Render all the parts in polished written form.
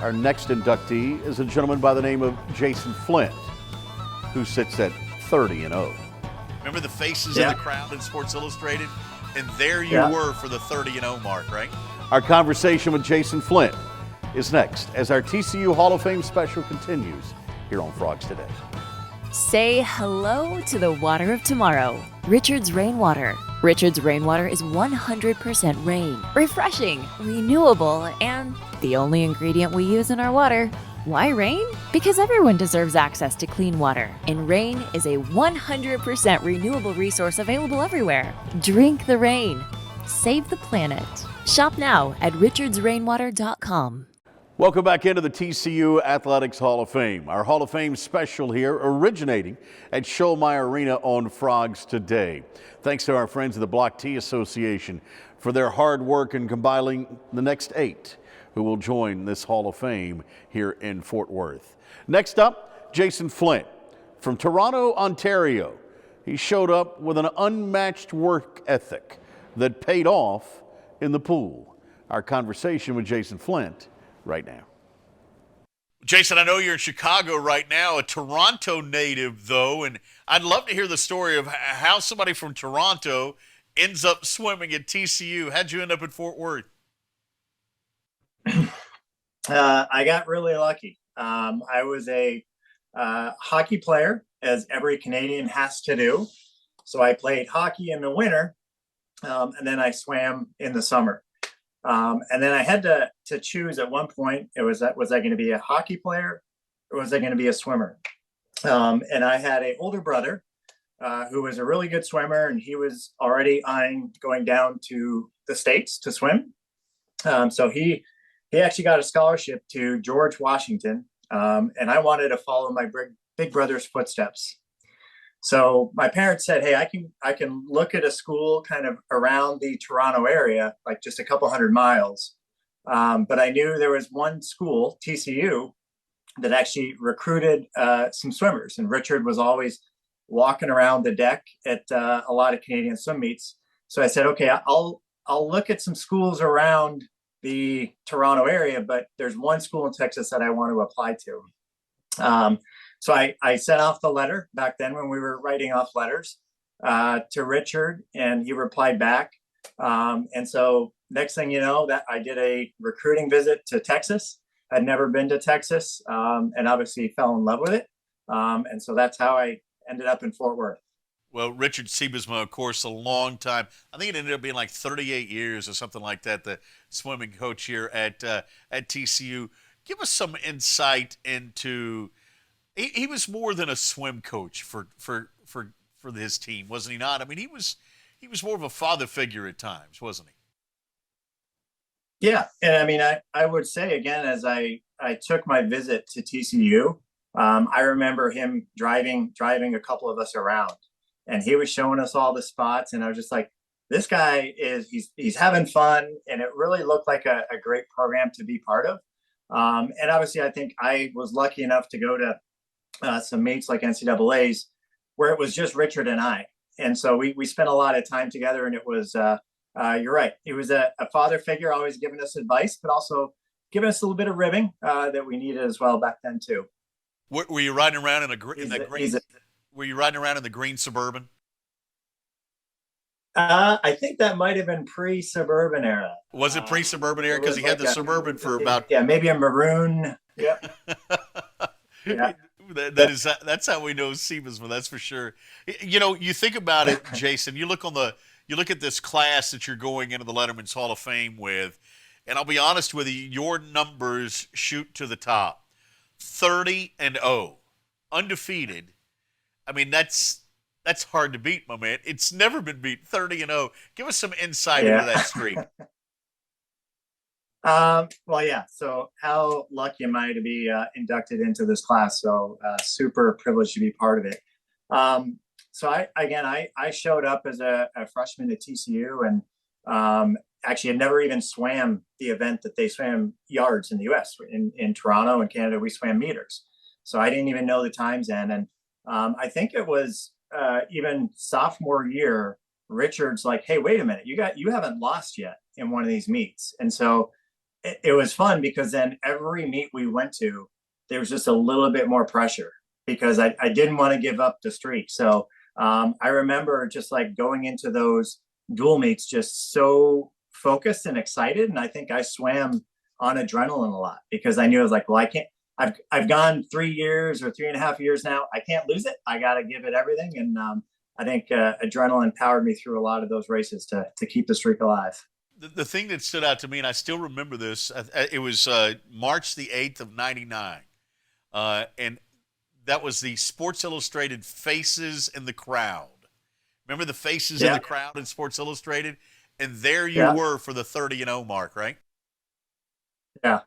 Our next inductee is a gentleman by the name of Jason Flint, who sits at 30-0. Remember the faces in the crowd in Sports Illustrated? And there you were for the 30-0 mark, right? Our conversation with Jason Flint is next as our TCU Hall of Fame special continues here on Frogs Today. Say hello to the water of tomorrow. Richard's Rainwater. Richard's Rainwater is 100% rain, refreshing, renewable, and the only ingredient we use in our water. Why rain? Because everyone deserves access to clean water, and rain is a 100% renewable resource available everywhere. Drink the rain. Save the planet. Shop now at richardsrainwater.com. Welcome back into the TCU Athletics Hall of Fame. Our Hall of Fame special here originating at Schollmeyer Arena on Frogs Today. Thanks to our friends at the Block T Association for their hard work in compiling the next 8 who will join this Hall of Fame here in Fort Worth. Next up, Jason Flint from Toronto, Ontario. He showed up with an unmatched work ethic that paid off in the pool. Our conversation with Jason Flint right now. Jason, I know you're in Chicago right now, a Toronto native though, and I'd love to hear the story of how somebody from Toronto ends up swimming at TCU. How'd you end up in Fort Worth? I got really lucky. I was a hockey player, as every Canadian has to do. So I played hockey in the winter, and then I swam in the summer. And then I had to choose at one point. Was I going to be a hockey player or was I going to be a swimmer? And I had an older brother who was a really good swimmer, and he was already eyeing going down to the States to swim. So he actually got a scholarship to George Washington, and I wanted to follow my big brother's footsteps. So my parents said, "Hey, I can look at a school kind of around the Toronto area, like just a couple hundred miles." But I knew there was one school, TCU, that actually recruited some swimmers, and Richard was always walking around the deck at a lot of Canadian swim meets. So I said, "Okay, I'll look at some schools around the Toronto area, but there's one school in Texas that I want to apply to." So I sent off the letter back then when we were writing off letters to Richard, and he replied back. And so next thing you know, that I did a recruiting visit to Texas. I'd never been to Texas, and obviously fell in love with it. And so that's how I ended up in Fort Worth. Well, Richard Siebesma, of course, a long time. I think it ended up being like 38 years or something like that, the swimming coach here at TCU. Give us some insight into he was more than a swim coach for his team, wasn't he not? I mean, he was more of a father figure at times, wasn't he? Yeah, and I mean, I would say again, as I took my visit to TCU, I remember him driving a couple of us around, and he was showing us all the spots, and I was just like, this guy he's having fun, and it really looked like a great program to be part of. And obviously, I think I was lucky enough to go to some meets like NCAA's where it was just Richard and I. And so we spent a lot of time together, and it was, you're right. He was a father figure, always giving us advice, but also giving us a little bit of ribbing that we needed as well back then too. Were you riding around in were you riding around in the green Suburban? I think that might have been pre-Suburban era. Was it pre-Suburban era? Because he had the Suburban for about... Yeah, maybe a maroon. Yep. Yeah. That's how we know Siebesma, that's for sure. You know, you think about it, Jason, you look at this class that you're going into the Letterman's Hall of Fame with, and I'll be honest with you, your numbers shoot to the top. 30-0. Undefeated. I mean, that's hard to beat, my man. It's never been beat. 30-0. Give us some insight into that streak. Well, yeah. So how lucky am I to be inducted into this class? So super privileged to be part of it. So I showed up as a freshman at TCU, and actually had never even swam the event that they swam yards in the U.S. In Toronto and Canada, we swam meters. So I didn't even know the times then. And I think it was even sophomore year, Richard's like, "Hey, wait a minute, you haven't lost yet in one of these meets." And so it was fun because then every meet we went to, there was just a little bit more pressure because I didn't want to give up the streak. So I remember just like going into those dual meets just so focused and excited. And I think I swam on adrenaline a lot because I knew I was like, well, I can't. I've gone 3 years or 3.5 years now. I can't lose it. I got to give it everything. And I think adrenaline powered me through a lot of those races to keep the streak alive. The thing that stood out to me, and I still remember this, it was March the 8th of '99, and that was the Sports Illustrated Faces in the Crowd. Remember the faces in the crowd in Sports Illustrated? And there you were for the 30-0 mark, right? Yeah.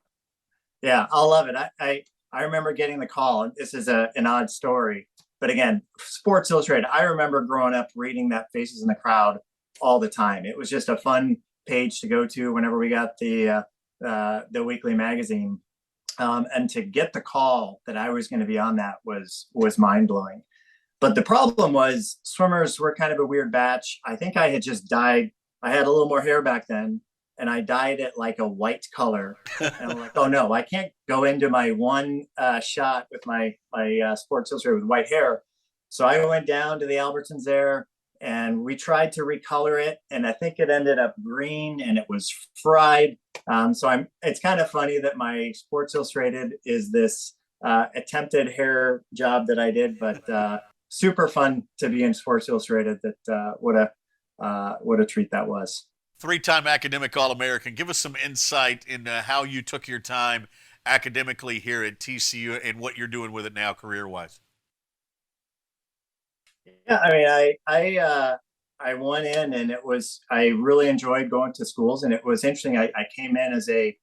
Yeah, I'll love it. I remember getting the call. This is an odd story, but again, Sports Illustrated. I remember growing up reading that Faces in the Crowd all the time. It was just a fun page to go to whenever we got the weekly magazine, and to get the call that I was going to be on that was mind blowing. But the problem was swimmers were kind of a weird batch. I think I had just dyed. I had a little more hair back then, and I dyed it like a white color. And I'm like, oh no, I can't go into my one shot with my Sports Illustrated with white hair. So I went down to the Albertsons there, and we tried to recolor it, and I think it ended up green, and it was fried. It's kind of funny that my Sports Illustrated is this attempted hair job that I did, but super fun to be in Sports Illustrated. That what a treat that was. Three-time academic All-American. Give us some insight into how you took your time academically here at TCU and what you're doing with it now career-wise. Yeah, I mean, I went in, and I really enjoyed going to schools, and it was interesting. I came in as a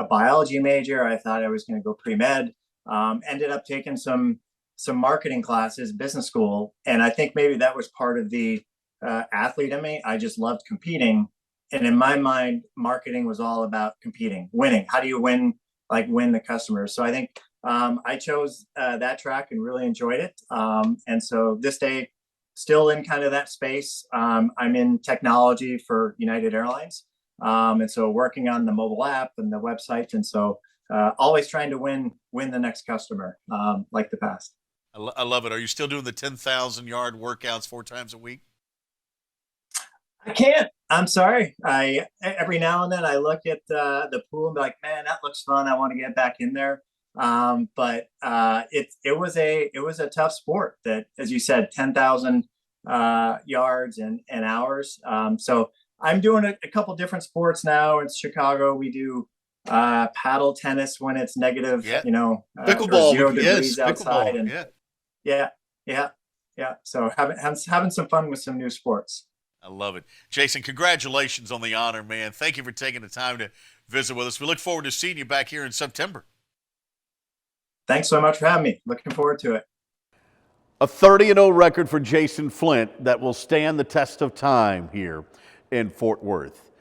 biology major. I thought I was going to go pre-med. Ended up taking some marketing classes, business school, and I think maybe that was part of the athlete in me. I just loved competing. And in my mind, marketing was all about competing, winning. How do you win the customers? So I think I chose that track and really enjoyed it. And so this day, still in kind of that space. I'm in technology for United Airlines. And so working on the mobile app and the website. And so always trying to win the next customer, like the past. I love it. Are you still doing the 10,000-yard workouts 4 times a week? I can't. I'm sorry. Every now and then I look at the pool and be like, man, that looks fun. I want to get back in there. But it was a tough sport. That, as you said, 10,000 yards and hours. So I'm doing a couple different sports now. In Chicago, we do paddle tennis when it's negative, pickleball, 0 degrees outside, and yeah. So having some fun with some new sports. I love it. Jason, congratulations on the honor, man. Thank you for taking the time to visit with us. We look forward to seeing you back here in September. Thanks so much for having me. Looking forward to it. A 30-0 record for Jason Flint that will stand the test of time here in Fort Worth.